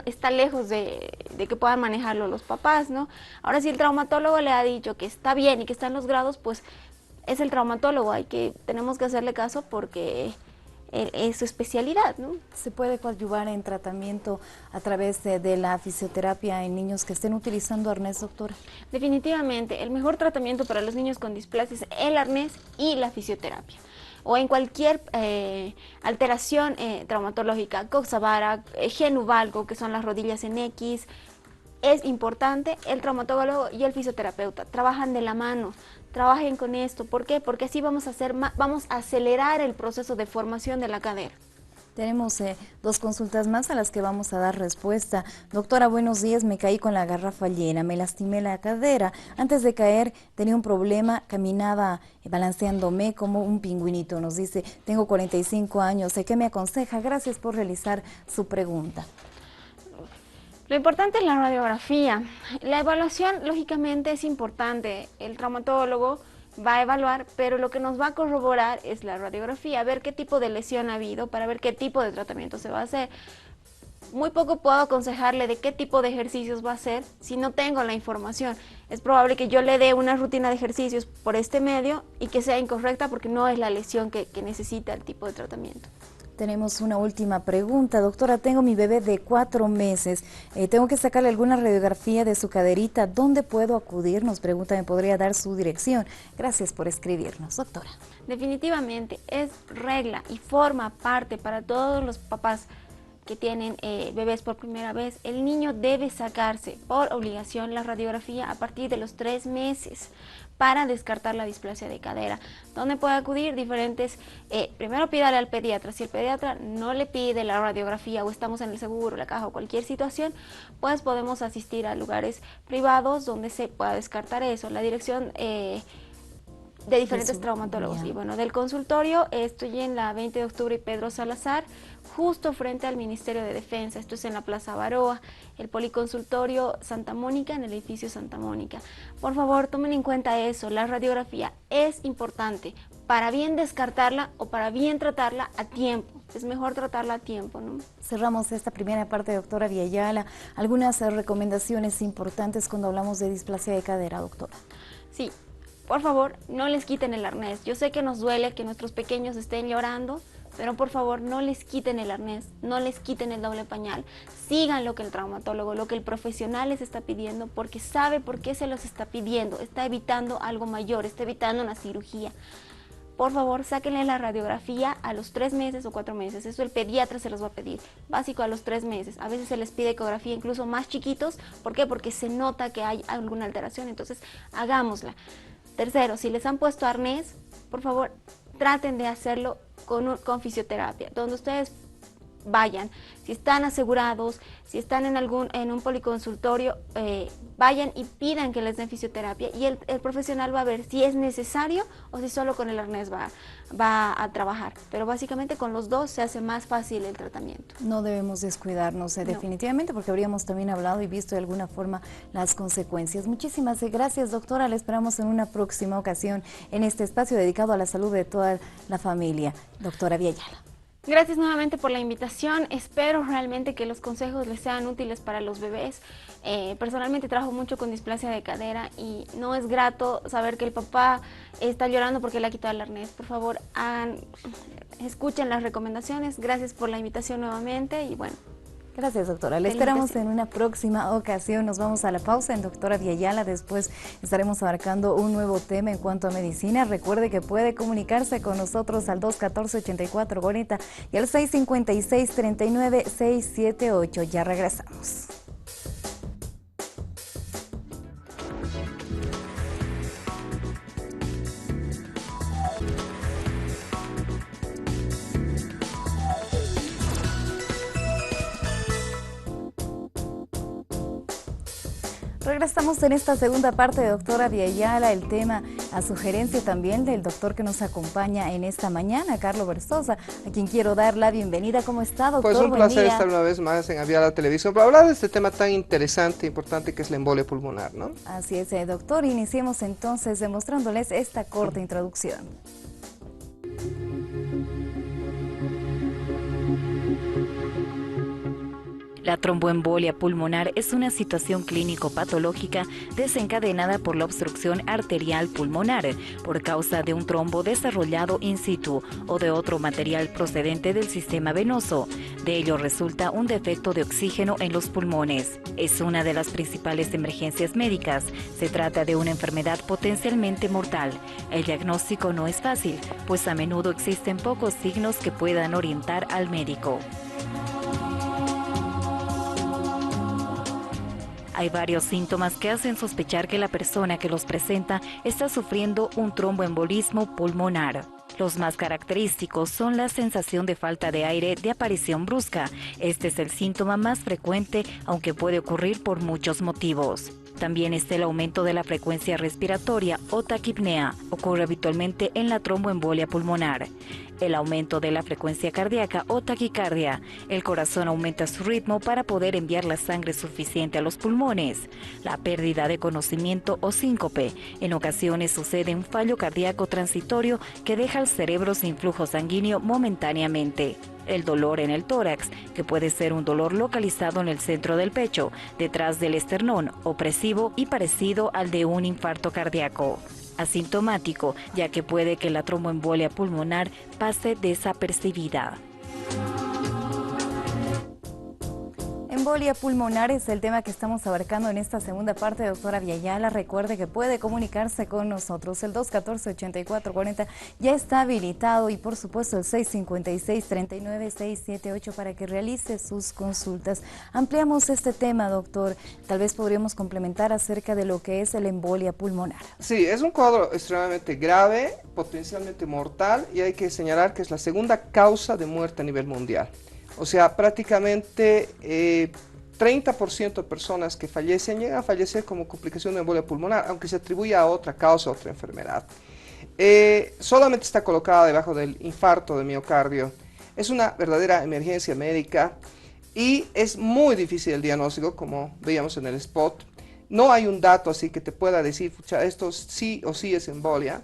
Está lejos de que puedan manejarlo los papás, ¿no? Ahora, si el traumatólogo le ha dicho que está bien y que está en los grados, pues es el traumatólogo, tenemos que hacerle caso porque es su especialidad, ¿no? ¿Se puede coadyuvar en tratamiento a través de la fisioterapia en niños que estén utilizando arnés, doctora? Definitivamente, el mejor tratamiento para los niños con displasia es el arnés y la fisioterapia. O en cualquier alteración traumatológica, coxavara, genuvalgo, que son las rodillas en X, es importante el traumatólogo y el fisioterapeuta. Trabajan de la mano, trabajen con esto. ¿Por qué? Porque así vamos a acelerar el proceso de formación de la cadera. Tenemos 2 consultas más a las que vamos a dar respuesta. Doctora, buenos días, me caí con la garrafa llena, me lastimé la cadera. Antes de caer tenía un problema, caminaba balanceándome como un pingüinito. Nos dice, tengo 45 años, ¿qué me aconseja? Gracias por realizar su pregunta. Lo importante es la radiografía. La evaluación, lógicamente, es importante. El traumatólogo va a evaluar, pero lo que nos va a corroborar es la radiografía, ver qué tipo de lesión ha habido para ver qué tipo de tratamiento se va a hacer. Muy poco puedo aconsejarle de qué tipo de ejercicios va a hacer si no tengo la información. Es probable que yo le dé una rutina de ejercicios por este medio y que sea incorrecta porque no es la lesión que necesita el tipo de tratamiento. Tenemos una última pregunta. Doctora, tengo mi bebé de 4 meses. Tengo que sacarle alguna radiografía de su caderita. ¿Dónde puedo acudir? Nos pregunta, ¿me podría dar su dirección? Gracias por escribirnos, doctora. Definitivamente es regla y forma parte para todos los papás que tienen bebés por primera vez. El niño debe sacarse por obligación la radiografía a partir de los 3 meses para descartar la displasia de cadera. ¿Dónde puede acudir? Diferentes, primero pídale al pediatra. Si el pediatra no le pide la radiografía o estamos en el seguro, la caja o cualquier situación, pues podemos asistir a lugares privados donde se pueda descartar eso. La dirección de diferentes traumatólogos. Y bueno, del consultorio estoy en la 20 de octubre y Pedro Salazar, justo frente al Ministerio de Defensa. Esto es en la Plaza Baroa, el policonsultorio Santa Mónica, en el edificio Santa Mónica. Por favor, tomen en cuenta eso, la radiografía es importante para bien descartarla o para bien tratarla a tiempo. Es mejor tratarla a tiempo, ¿no? Cerramos esta primera parte, doctora Villayala. Algunas recomendaciones importantes cuando hablamos de displasia de cadera, doctora. Sí. Por favor, no les quiten el arnés. Yo sé que nos duele que nuestros pequeños estén llorando, pero por favor no les quiten el arnés, no les quiten el doble pañal. Sigan lo que el traumatólogo, lo que el profesional les está pidiendo, porque sabe por qué se los está pidiendo. Está evitando algo mayor, está evitando una cirugía. Por favor, sáquenle la radiografía a los 3 meses o 4 meses. Eso el pediatra se los va a pedir. Básico a los 3 meses. A veces se les pide ecografía incluso más chiquitos. ¿Por qué? Porque se nota que hay alguna alteración. Entonces, hagámosla. Tercero, si les han puesto arnés, por favor, traten de hacerlo con fisioterapia, donde ustedes vayan. Si están asegurados, si están en un policonsultorio, vayan y pidan que les den fisioterapia y el profesional va a ver si es necesario o si solo con el arnés va a trabajar. Pero básicamente con los dos se hace más fácil el tratamiento. No debemos descuidarnos definitivamente, porque habríamos también hablado y visto de alguna forma las consecuencias. Muchísimas gracias, doctora. La esperamos en una próxima ocasión en este espacio dedicado a la salud de toda la familia. Doctora Villayala. Gracias nuevamente por la invitación. Espero realmente que los consejos les sean útiles para los bebés. Personalmente trabajo mucho con displasia de cadera y no es grato saber que el papá está llorando porque le ha quitado el arnés. Por favor, escuchen las recomendaciones. Gracias por la invitación nuevamente y bueno. Gracias, doctora. Le esperamos en una próxima ocasión. Nos vamos a la pausa en Doctora Villayala. Después estaremos abarcando un nuevo tema en cuanto a medicina. Recuerde que puede comunicarse con nosotros al 214-8440 y al 656-39-678. Ya regresamos. Regresamos en esta segunda parte de Doctora Villayala, el tema a sugerencia también del doctor que nos acompaña en esta mañana, Carlos Berzosa, a quien quiero dar la bienvenida. ¿Cómo está, doctor? Pues un placer estar una vez más en Aviala Televisión para hablar de este tema tan interesante e importante que es la embolia pulmonar, ¿no? Así es, doctor. Iniciemos entonces demostrándoles esta corta introducción. La tromboembolia pulmonar es una situación clínico-patológica desencadenada por la obstrucción arterial pulmonar por causa de un trombo desarrollado in situ o de otro material procedente del sistema venoso. De ello resulta un defecto de oxígeno en los pulmones. Es una de las principales emergencias médicas. Se trata de una enfermedad potencialmente mortal. El diagnóstico no es fácil, pues a menudo existen pocos signos que puedan orientar al médico. Hay varios síntomas que hacen sospechar que la persona que los presenta está sufriendo un tromboembolismo pulmonar. Los más característicos son la sensación de falta de aire de aparición brusca. Este es el síntoma más frecuente, aunque puede ocurrir por muchos motivos. También está el aumento de la frecuencia respiratoria o taquipnea. Ocurre habitualmente en la tromboembolia pulmonar. el aumento de la frecuencia cardíaca o taquicardia. El corazón aumenta su ritmo para poder enviar la sangre suficiente a los pulmones. La pérdida de conocimiento o síncope. En ocasiones sucede un fallo cardíaco transitorio que deja al cerebro sin flujo sanguíneo momentáneamente. El dolor en el tórax, que puede ser un dolor localizado en el centro del pecho, detrás del esternón, opresivo y parecido al de un infarto cardíaco. Asintomático, ya que puede que la tromboembolia pulmonar pase desapercibida. Embolia pulmonar es el tema que estamos abarcando en esta segunda parte, doctora Villayala. Recuerde que puede comunicarse con nosotros. El 214-8440 ya está habilitado y por supuesto el 656-39678 para que realice sus consultas. Ampliamos este tema, doctor. Tal vez podríamos complementar acerca de lo que es el embolia pulmonar. Sí, es un cuadro extremadamente grave, potencialmente mortal, y hay que señalar que es la segunda causa de muerte a nivel mundial. O sea, prácticamente 30% de personas que fallecen llegan a fallecer como complicación de embolia pulmonar, aunque se atribuya a otra causa, a otra enfermedad. Solamente está colocada debajo del infarto de miocardio. Es una verdadera emergencia médica y es muy difícil el diagnóstico, como veíamos en el spot. No hay un dato así que te pueda decir, pucha, esto sí o sí es embolia.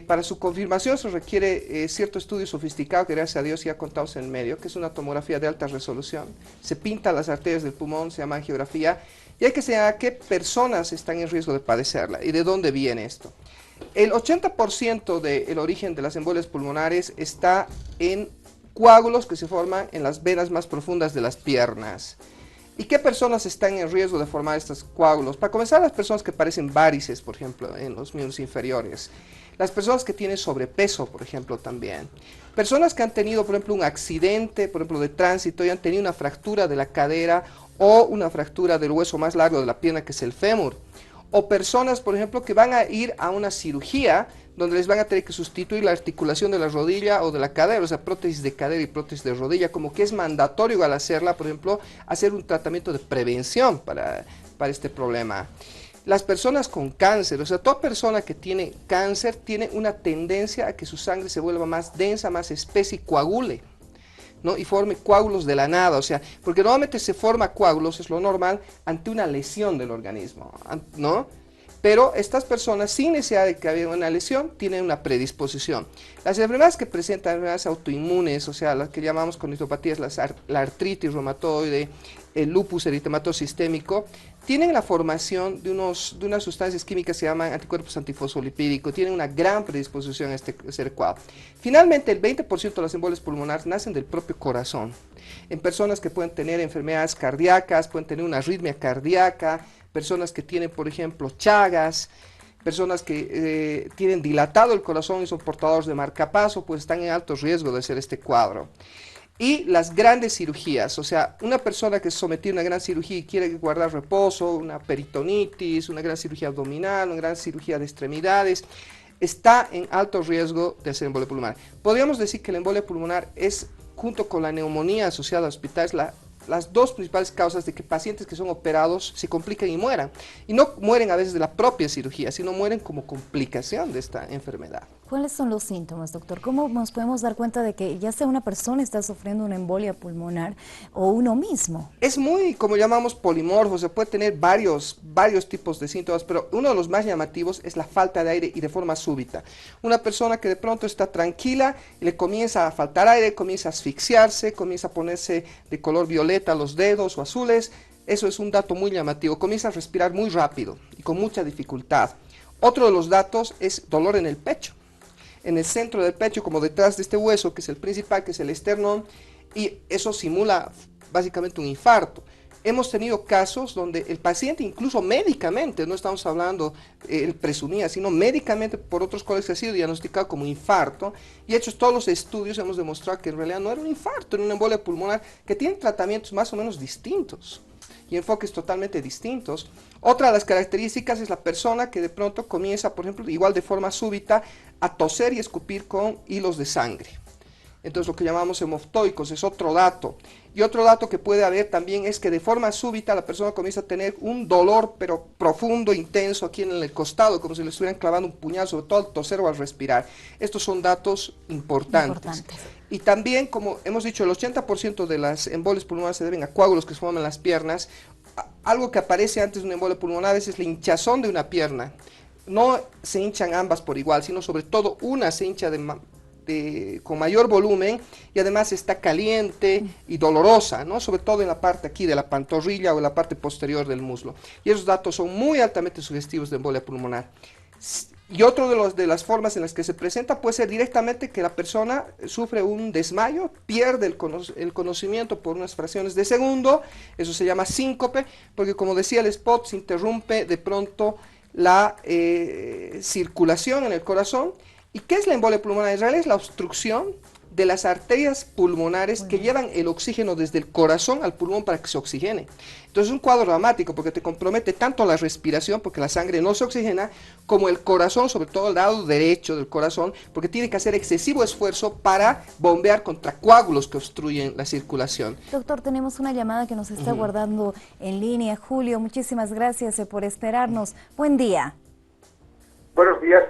Para su confirmación se requiere cierto estudio sofisticado que gracias a Dios ya contamos en medio, que es una tomografía de alta resolución. Se pintan las arterias del pulmón, se llama angiografía, y hay que señalar qué personas están en riesgo de padecerla y de dónde viene esto. El 80% del origen de las embolias pulmonares está en coágulos que se forman en las venas más profundas de las piernas. ¿Y qué personas están en riesgo de formar estos coágulos? Para comenzar, las personas que padecen varices, por ejemplo, en los miembros inferiores. Las personas que tienen sobrepeso, por ejemplo, también. Personas que han tenido, por ejemplo, un accidente, por ejemplo, de tránsito y han tenido una fractura de la cadera o una fractura del hueso más largo de la pierna, que es el fémur. O personas, por ejemplo, que van a ir a una cirugía donde les van a tener que sustituir la articulación de la rodilla o de la cadera, o sea, prótesis de cadera y prótesis de rodilla, como que es mandatorio al hacerla, por ejemplo, hacer un tratamiento de prevención para este problema. Las personas con cáncer, o sea, toda persona que tiene cáncer tiene una tendencia a que su sangre se vuelva más densa, más espesa y coagule, ¿no? Y forme coágulos de la nada, o sea, porque normalmente se forma coágulos, es lo normal, ante una lesión del organismo, ¿no? Pero estas personas, sin necesidad de que haya una lesión, tienen una predisposición. Las enfermedades que presentan enfermedades autoinmunes, o sea, las que llamamos condicionopatías, la artritis reumatoide, el lupus eritematoso sistémico, tienen la formación de unas sustancias químicas que se llaman anticuerpos antifosfolipídicos, tienen una gran predisposición a ser cuadro. Finalmente, el 20% de las embolias pulmonares nacen del propio corazón. En personas que pueden tener enfermedades cardíacas, pueden tener una arritmia cardíaca, personas que tienen, por ejemplo, chagas, personas que tienen dilatado el corazón y son portadores de marcapaso, pues están en alto riesgo de hacer este cuadro. Y las grandes cirugías, o sea, una persona que se sometió a una gran cirugía y quiere guardar reposo, una peritonitis, una gran cirugía abdominal, una gran cirugía de extremidades, está en alto riesgo de hacer embolia pulmonar. Podríamos decir que la embolia pulmonar es, junto con la neumonía asociada a hospitales, las dos principales causas de que pacientes que son operados se complican y mueran. Y no mueren a veces de la propia cirugía, sino mueren como complicación de esta enfermedad. ¿Cuáles son los síntomas, doctor? ¿Cómo nos podemos dar cuenta de que ya sea una persona está sufriendo una embolia pulmonar o uno mismo? Es muy, como llamamos, polimorfo, se puede tener varios tipos de síntomas, pero uno de los más llamativos es la falta de aire y de forma súbita. Una persona que de pronto está tranquila y le comienza a faltar aire, comienza a asfixiarse, comienza a ponerse de color violeta los dedos o azules, eso es un dato muy llamativo. Comienza a respirar muy rápido y con mucha dificultad. Otro de los datos es dolor en el pecho. En el centro del pecho, como detrás de este hueso, que es el principal, que es el esternón, y eso simula básicamente un infarto. Hemos tenido casos donde el paciente, incluso médicamente, no estamos hablando, él presumía, sino médicamente por otros colegas ha sido diagnosticado como infarto, y hechos todos los estudios hemos demostrado que en realidad no era un infarto, era una embolia pulmonar que tiene tratamientos más o menos distintos y enfoques totalmente distintos. Otra de las características es la persona que de pronto comienza, por ejemplo, igual de forma súbita, a toser y escupir con hilos de sangre. Entonces lo que llamamos hemoftoicos es otro dato. Y otro dato que puede haber también es que de forma súbita la persona comienza a tener un dolor pero profundo, intenso aquí en el costado, como si le estuvieran clavando un puñal, sobre todo al toser o al respirar. Estos son datos importantes. Y también, como hemos dicho, el 80% de las embolias pulmonares se deben a coágulos que se forman en las piernas. Algo que aparece antes de una embolia pulmonar es la hinchazón de una pierna. No se hinchan ambas por igual, sino sobre todo una se hincha con mayor volumen y además está caliente y dolorosa, ¿no? Sobre todo en la parte aquí de la pantorrilla o en la parte posterior del muslo. Y esos datos son muy altamente sugestivos de embolia pulmonar. Y otro de las formas en las que se presenta puede ser directamente que la persona sufre un desmayo, pierde el conocimiento por unas fracciones de segundo, eso se llama síncope, porque como decía el spot, se interrumpe de pronto la circulación en el corazón. ¿Y qué es la embolia pulmonar? En realidad es la obstrucción de las arterias pulmonares que llevan el oxígeno desde el corazón al pulmón para que se oxigene. Entonces es un cuadro dramático porque te compromete tanto la respiración, porque la sangre no se oxigena, como el corazón, sobre todo el lado derecho del corazón, porque tiene que hacer excesivo esfuerzo para bombear contra coágulos que obstruyen la circulación. Doctor, tenemos una llamada que nos está guardando en línea. Julio, muchísimas gracias por esperarnos. Buen día. Buenos días,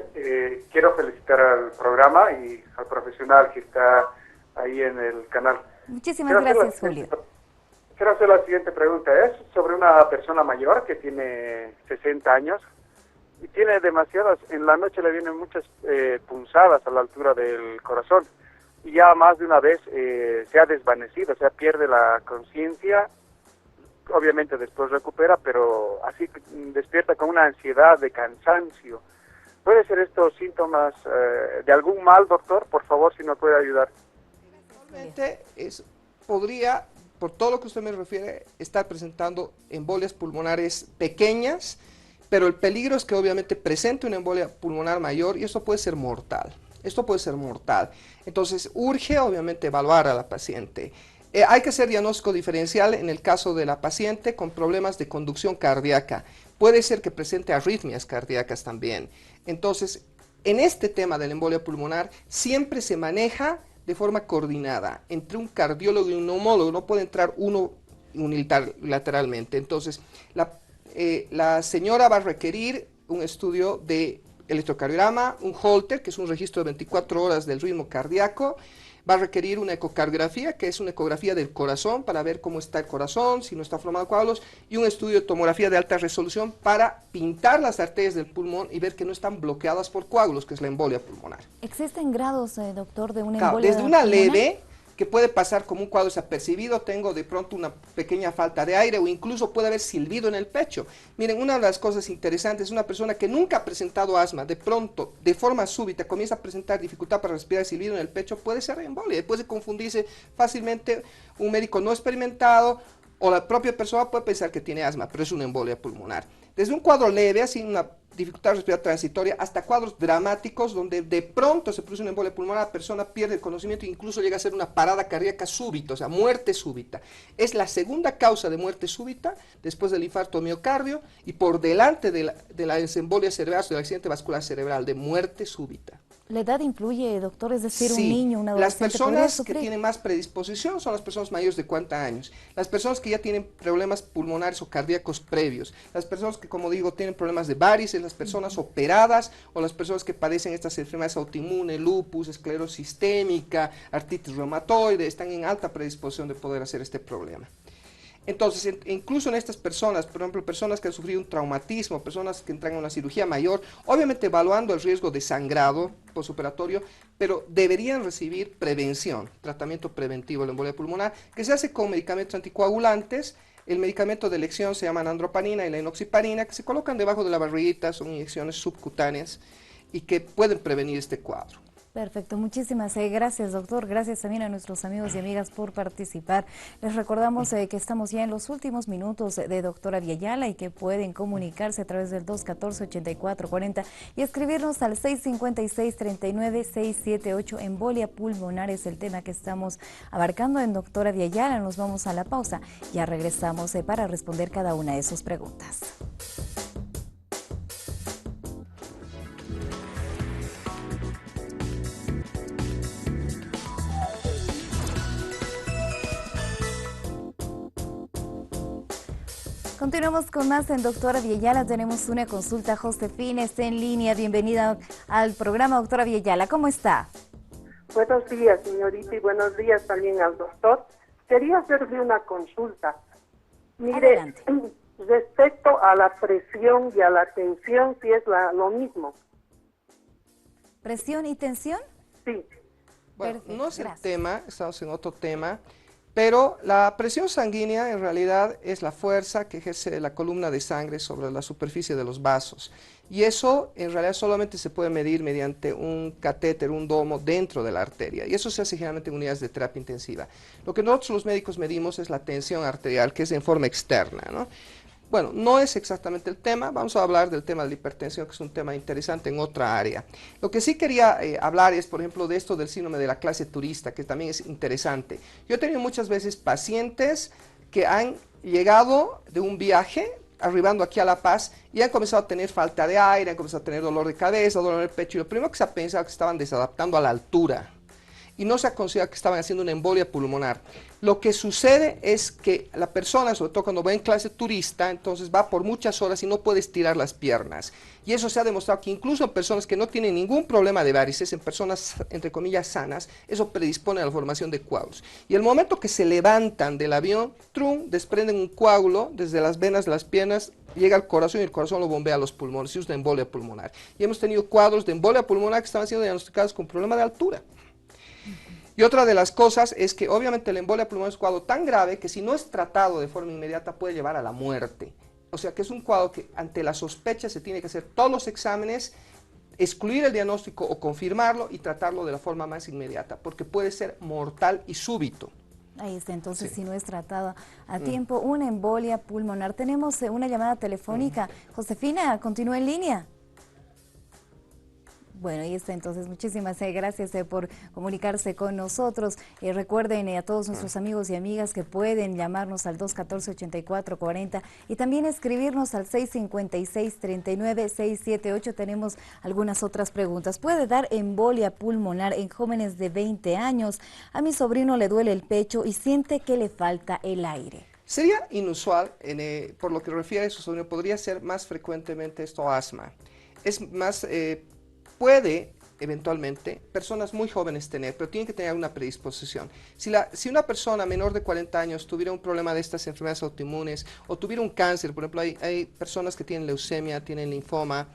quiero felicitar al programa y al profesional que está ahí en el canal. Muchísimas gracias, Julio. Quiero hacer la siguiente pregunta, es sobre una persona mayor que tiene 60 años y tiene demasiadas, en la noche le vienen muchas punzadas a la altura del corazón y ya más de una vez se ha desvanecido, o sea, pierde la conciencia, obviamente después recupera, pero así despierta con una ansiedad de cansancio. ¿Puede ser estos síntomas de algún mal, doctor? Por favor, si nos puede ayudar. Realmente podría, por todo lo que usted me refiere, estar presentando embolias pulmonares pequeñas, pero el peligro es que obviamente presente una embolia pulmonar mayor y esto puede ser mortal. Esto puede ser mortal. Entonces, urge obviamente evaluar a la paciente. Hay que hacer diagnóstico diferencial en el caso de la paciente con problemas de conducción cardíaca. Puede ser que presente arritmias cardíacas también. Entonces, en este tema de la embolia pulmonar, siempre se maneja de forma coordinada entre un cardiólogo y un neumólogo. No puede entrar uno unilateralmente. Entonces, la señora va a requerir un estudio de electrocardiograma, un Holter, que es un registro de 24 horas del ritmo cardíaco. Va a requerir una ecocardiografía, que es una ecografía del corazón para ver cómo está el corazón, si no está formado coágulos, y un estudio de tomografía de alta resolución para pintar las arterias del pulmón y ver que no están bloqueadas por coágulos, que es la embolia pulmonar. ¿Existen grados, doctor, de una Claro, embolia desde una pulmonar? leve, que puede pasar como un cuadro desapercibido, tengo de pronto una pequeña falta de aire o incluso puede haber silbido en el pecho. Miren, una de las cosas interesantes es una persona que nunca ha presentado asma, de pronto, de forma súbita, comienza a presentar dificultad para respirar, silbido en el pecho, puede ser embolia, puede confundirse fácilmente un médico no experimentado o la propia persona puede pensar que tiene asma, pero es una embolia pulmonar. Desde un cuadro leve, así una dificultad respiratoria transitoria, hasta cuadros dramáticos donde de pronto se produce una embolia pulmonar, la persona pierde el conocimiento e incluso llega a ser una parada cardíaca súbita, o sea, muerte súbita. Es la segunda causa de muerte súbita después del infarto de miocardio y por delante de la embolia cerebral, del accidente vascular cerebral, de muerte súbita. ¿La edad influye, doctor? Es decir, Sí, un niño, un adolescente. las personas que tienen más predisposición son las personas mayores de 40 años, las personas que ya tienen problemas pulmonares o cardíacos previos, las personas que, como digo, tienen problemas de varices, las personas operadas o las personas que padecen estas enfermedades autoinmunes, lupus, esclerosis sistémica, artritis reumatoide, están en alta predisposición de poder hacer este problema. Entonces, incluso en estas personas, por ejemplo, personas que han sufrido un traumatismo, personas que entran a una cirugía mayor, obviamente evaluando el riesgo de sangrado postoperatorio, pero deberían recibir prevención, tratamiento preventivo de la embolia pulmonar, que se hace con medicamentos anticoagulantes. El medicamento de elección se llama andropanina y la enoxaparina, que se colocan debajo de la barriguita, son inyecciones subcutáneas y que pueden prevenir este cuadro. Perfecto, muchísimas gracias, doctor. Gracias también a nuestros amigos y amigas por participar. Les recordamos que estamos ya en los últimos minutos de Doctora Viayala y que pueden comunicarse a través del 214-8440 y escribirnos al 656-39-678. Embolia pulmonar es el tema que estamos abarcando en Doctora Viayala. Nos vamos a la pausa. Ya regresamos para responder cada una de sus preguntas. Continuamos con más en Doctora Viellala. Tenemos una consulta. Josefina está en línea. Bienvenida al programa, doctora Viellala. ¿Cómo está? Buenos días, señorita, y buenos días también al doctor. Quería hacerle una consulta. Mire, adelante. Respecto a la presión y a la tensión, si es lo mismo. ¿Presión y tensión? Sí. Bueno, Perfecto, no es el gracias. tema, estamos en otro tema, pero la presión sanguínea en realidad es la fuerza que ejerce la columna de sangre sobre la superficie de los vasos. Y eso en realidad solamente se puede medir mediante un catéter, un domo dentro de la arteria. Y eso se hace generalmente en unidades de terapia intensiva. Lo que nosotros los médicos medimos es la tensión arterial, que es en forma externa, ¿no? Bueno, no es exactamente el tema, vamos a hablar del tema de la hipertensión, que es un tema interesante en otra área. Lo que sí quería hablar es, por ejemplo, de esto del síndrome de la clase turista, que también es interesante. Yo he tenido muchas veces pacientes que han llegado de un viaje, arribando aquí a La Paz, y han comenzado a tener falta de aire, han comenzado a tener dolor de cabeza, dolor en el pecho, y lo primero que se ha pensado es que estaban desadaptando a la altura. Y no se ha considerado que estaban haciendo una embolia pulmonar. Lo que sucede es que la persona, sobre todo cuando va en clase turista, entonces va por muchas horas y no puede estirar las piernas. Y eso se ha demostrado que incluso en personas que no tienen ningún problema de varices, en personas, entre comillas, sanas, eso predispone a la formación de coágulos. Y el momento que se levantan del avión, trum, desprenden un coágulo desde las venas de las piernas, llega al corazón y el corazón lo bombea a los pulmones. Y es una embolia pulmonar. Y hemos tenido cuadros de embolia pulmonar que estaban siendo diagnosticados con problema de altura. Y otra de las cosas es que obviamente la embolia pulmonar es un cuadro tan grave que si no es tratado de forma inmediata puede llevar a la muerte. O sea que es un cuadro que ante la sospecha se tiene que hacer todos los exámenes, excluir el diagnóstico o confirmarlo y tratarlo de la forma más inmediata, porque puede ser mortal y súbito. Ahí está, entonces Sí. si no es tratado a tiempo, una embolia pulmonar. Tenemos una llamada telefónica. Josefina, continúa en línea. Bueno, ahí está, entonces muchísimas gracias por comunicarse con nosotros. Recuerden a todos nuestros amigos y amigas que pueden llamarnos al 214-8440 y también escribirnos al 656-39-678. Tenemos algunas otras preguntas. ¿Puede dar embolia pulmonar en jóvenes de 20 años? A mi sobrino le duele el pecho y siente que le falta el aire. Sería inusual, por lo que refiere a su sobrino, podría ser más frecuentemente esto asma. Es más... puede eventualmente personas muy jóvenes tener, pero tienen que tener una predisposición. Si una persona menor de 40 años tuviera un problema de estas enfermedades autoinmunes o tuviera un cáncer, por ejemplo, hay personas que tienen leucemia, tienen linfoma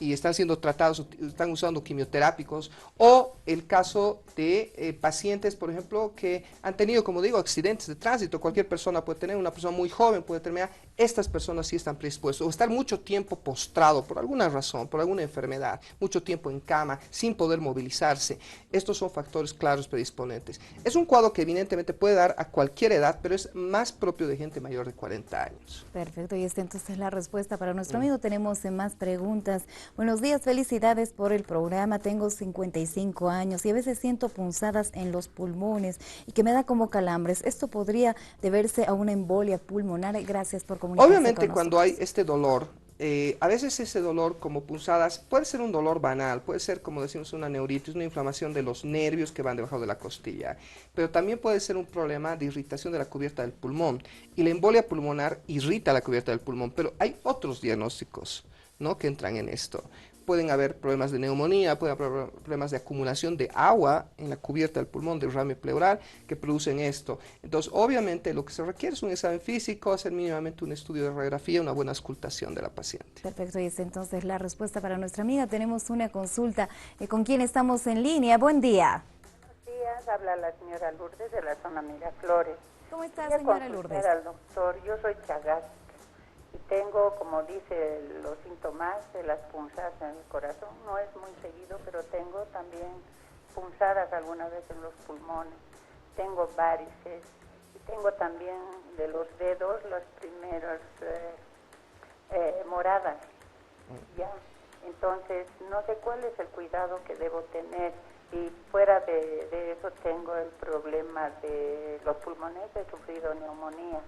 y están siendo tratados, están usando quimioterápicos, o el caso de pacientes, por ejemplo, que han tenido, como digo, accidentes de tránsito. Cualquier persona puede tener, una persona muy joven puede terminar, estas personas sí están predispuestas, o estar mucho tiempo postrado por alguna razón, por alguna enfermedad, mucho tiempo en cama, sin poder movilizarse. Estos son factores claros predisponentes. Es un cuadro que evidentemente puede dar a cualquier edad, pero es más propio de gente mayor de 40 años. Perfecto, y esta entonces la respuesta para nuestro amigo. Tenemos más preguntas. Buenos días, felicidades por el programa. Tengo 55 años y a veces siento punzadas en los pulmones y que me da como calambres. ¿Esto podría deberse a una embolia pulmonar? Gracias por comunicarse Obviamente con cuando nosotros. hay este dolor, a veces ese dolor como punzadas puede ser un dolor banal, puede ser, como decimos, una neuritis, una inflamación de los nervios que van debajo de la costilla, pero también puede ser un problema de irritación de la cubierta del pulmón, y la embolia pulmonar irrita la cubierta del pulmón, pero hay otros diagnósticos, ¿no?, que entran en esto. Pueden haber problemas de neumonía, pueden haber problemas de acumulación de agua en la cubierta del pulmón, de derrame pleural, que producen esto. Entonces, obviamente, lo que se requiere es un examen físico, hacer mínimamente un estudio de radiografía, una buena auscultación de la paciente. Perfecto, y es entonces la respuesta para nuestra amiga. Tenemos una consulta con quien estamos en línea. Buen día. Buenos días, habla la señora Lourdes de la zona Miraflores. ¿Cómo está, Quería señora Lourdes? al doctor, yo soy chagástrica y tengo, como dice, los síntomas de las punzadas en el corazón. No es muy seguido, pero tengo también punzadas alguna vez en los pulmones. Tengo varices y tengo también de los dedos las primeras moradas. Ya, entonces no sé cuál es el cuidado que debo tener. Y fuera de eso tengo el problema de los pulmones, he sufrido neumonía.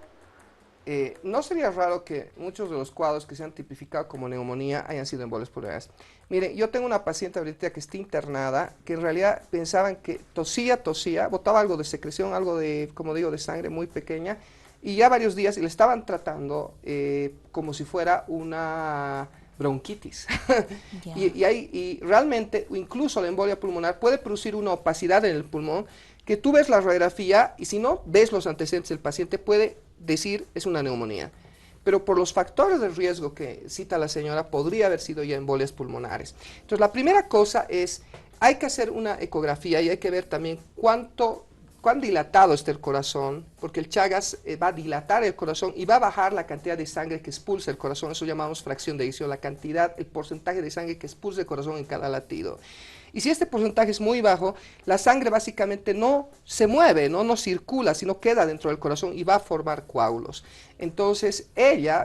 No sería raro que muchos de los cuadros que se han tipificado como neumonía hayan sido embolias pulmonares. Mire, yo tengo una paciente ahorita que está internada, que en realidad pensaban que tosía, botaba algo de secreción, algo de, como digo, de sangre muy pequeña, y ya varios días y le estaban tratando como si fuera una bronquitis. y realmente incluso la embolia pulmonar puede producir una opacidad en el pulmón que tú ves la radiografía y si no ves los antecedentes del paciente puede decir es una neumonía. Pero por los factores de riesgo que cita la señora podría haber sido ya embolias pulmonares. Entonces la primera cosa es, hay que hacer una ecografía y hay que ver también cuán dilatado está el corazón, porque el Chagas va a dilatar el corazón y va a bajar la cantidad de sangre que expulsa el corazón, eso llamamos fracción de eyección, la cantidad, el porcentaje de sangre que expulsa el corazón en cada latido. Y si este porcentaje es muy bajo, la sangre básicamente no se mueve, no circula, sino queda dentro del corazón y va a formar coágulos. Entonces,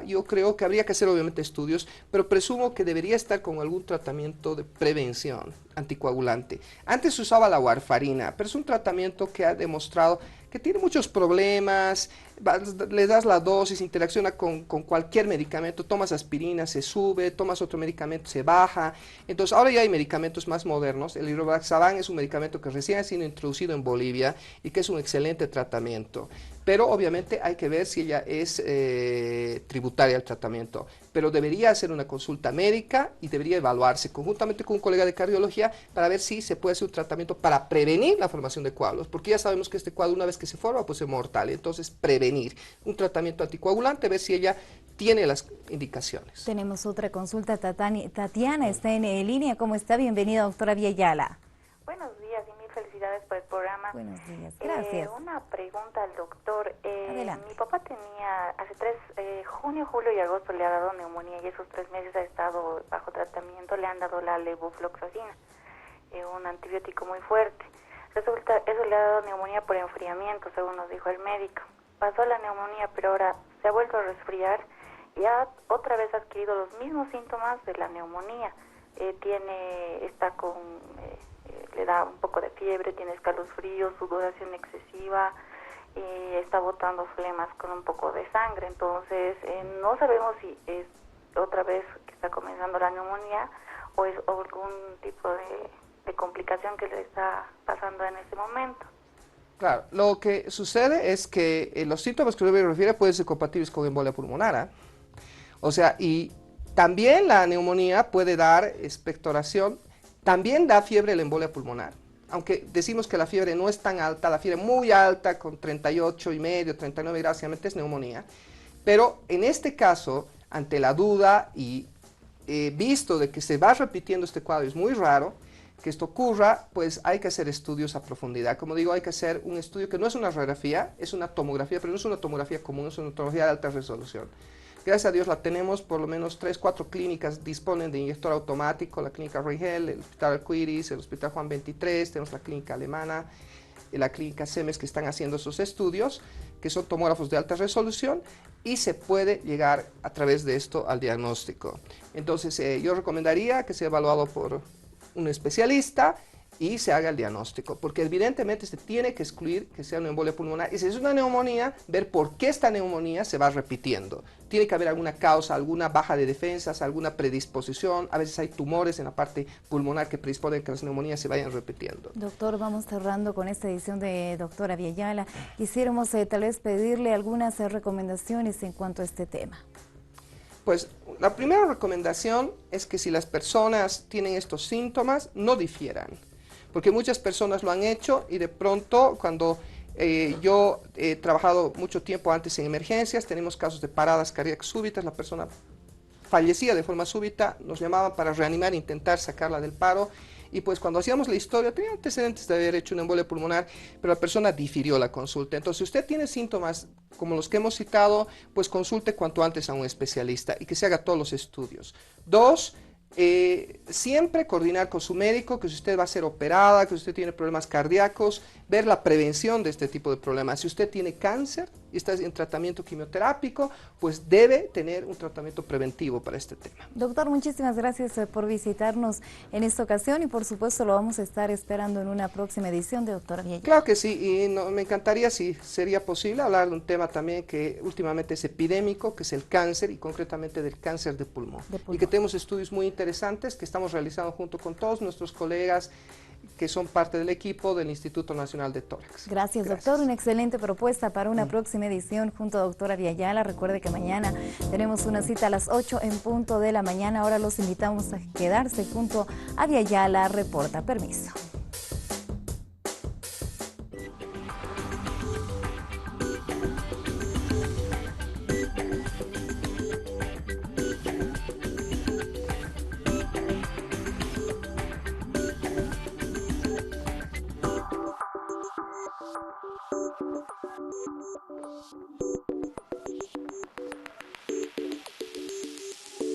yo creo que habría que hacer obviamente estudios, pero presumo que debería estar con algún tratamiento de prevención anticoagulante. Antes se usaba la warfarina, pero es un tratamiento que ha demostrado que tiene muchos problemas, le das la dosis, interacciona con cualquier medicamento, tomas aspirina, se sube, tomas otro medicamento, se baja. Entonces ahora ya hay medicamentos más modernos, el Irovaxaban es un medicamento que recién ha sido introducido en Bolivia y que es un excelente tratamiento. Pero obviamente hay que ver si ella es tributaria al tratamiento. Pero debería hacer una consulta médica y debería evaluarse conjuntamente con un colega de cardiología para ver si se puede hacer un tratamiento para prevenir la formación de coágulos. Porque ya sabemos que este coágulo una vez que se forma pues es mortal. Entonces prevenir un tratamiento anticoagulante, ver si ella tiene las indicaciones. Tenemos otra consulta, Tatiana está en línea. ¿Cómo está? Bienvenida, doctora Villayala. Buenos días y mil felicidades por el programa. Buenos días, gracias. Una pregunta al doctor. Adelante. Mi papá tenía hace junio, julio y agosto le ha dado neumonía y esos 3 meses ha estado bajo tratamiento, le han dado la levofloxacina, un antibiótico muy fuerte. Resulta, eso le ha dado neumonía por enfriamiento, según nos dijo el médico. Pasó la neumonía, pero ahora se ha vuelto a resfriar y otra vez ha adquirido los mismos síntomas de la neumonía. Le da un poco de fiebre, tiene escalofríos, sudoración excesiva y está botando flemas con un poco de sangre. Entonces, no sabemos si es otra vez que está comenzando la neumonía o es algún tipo de complicación que le está pasando en este momento. Claro, lo que sucede es que los síntomas que usted refiere pueden ser compatibles con embolia pulmonar. O sea, y también la neumonía puede dar expectoración. También da fiebre la embolia pulmonar, aunque decimos que la fiebre no es tan alta, la fiebre muy alta con 38,5, 39 grados, es neumonía. Pero en este caso, ante la duda y visto de que se va repitiendo este cuadro, es muy raro que esto ocurra, pues hay que hacer estudios a profundidad. Como digo, hay que hacer un estudio que no es una radiografía, es una tomografía, pero no es una tomografía común, es una tomografía de alta resolución. Gracias a Dios la tenemos, por lo menos 3, 4 clínicas disponen de inyector automático, la clínica Rigel, el hospital Arcoiris, el hospital Juan 23, tenemos la clínica alemana, la clínica Semes que están haciendo esos estudios, que son tomógrafos de alta resolución, y se puede llegar a través de esto al diagnóstico. Entonces yo recomendaría que sea evaluado por un especialista y se haga el diagnóstico, porque evidentemente se tiene que excluir que sea una embolia pulmonar, y si es una neumonía, ver por qué esta neumonía se va repitiendo. Tiene que haber alguna causa, alguna baja de defensas, alguna predisposición, a veces hay tumores en la parte pulmonar que predisponen que las neumonías se vayan repitiendo. Doctor, vamos cerrando con esta edición de Doctora Villayala. Quisiéramos tal vez pedirle algunas recomendaciones en cuanto a este tema. Pues la primera recomendación es que si las personas tienen estos síntomas, no difieran. Porque muchas personas lo han hecho y de pronto cuando yo he trabajado mucho tiempo antes en emergencias, tenemos casos de paradas cardíacas súbitas, la persona fallecía de forma súbita, nos llamaban para reanimar e intentar sacarla del paro y pues cuando hacíamos la historia tenía antecedentes de haber hecho una embolia pulmonar, pero la persona difirió la consulta. Entonces si usted tiene síntomas como los que hemos citado, pues consulte cuanto antes a un especialista y que se haga todos los estudios. 2, siempre coordinar con su médico que si usted va a ser operada, que si usted tiene problemas cardíacos, ver la prevención de este tipo de problemas. Si usted tiene cáncer y está en tratamiento quimioterápico, pues debe tener un tratamiento preventivo para este tema. Doctor, muchísimas gracias por visitarnos en esta ocasión y por supuesto lo vamos a estar esperando en una próxima edición de Doctora Villayala. Claro que sí, y me encantaría si sería posible hablar de un tema también que últimamente es epidémico, que es el cáncer y concretamente del cáncer de pulmón. Y que tenemos estudios muy interesantes que estamos realizando junto con todos nuestros colegas que son parte del equipo del Instituto Nacional de Tórax. Gracias, doctor. Una excelente propuesta para una próxima edición junto a doctora Viayala. Recuerde que mañana tenemos una cita a las 8 en punto de la mañana. Ahora los invitamos a quedarse junto a Viayala Reporta. Permiso.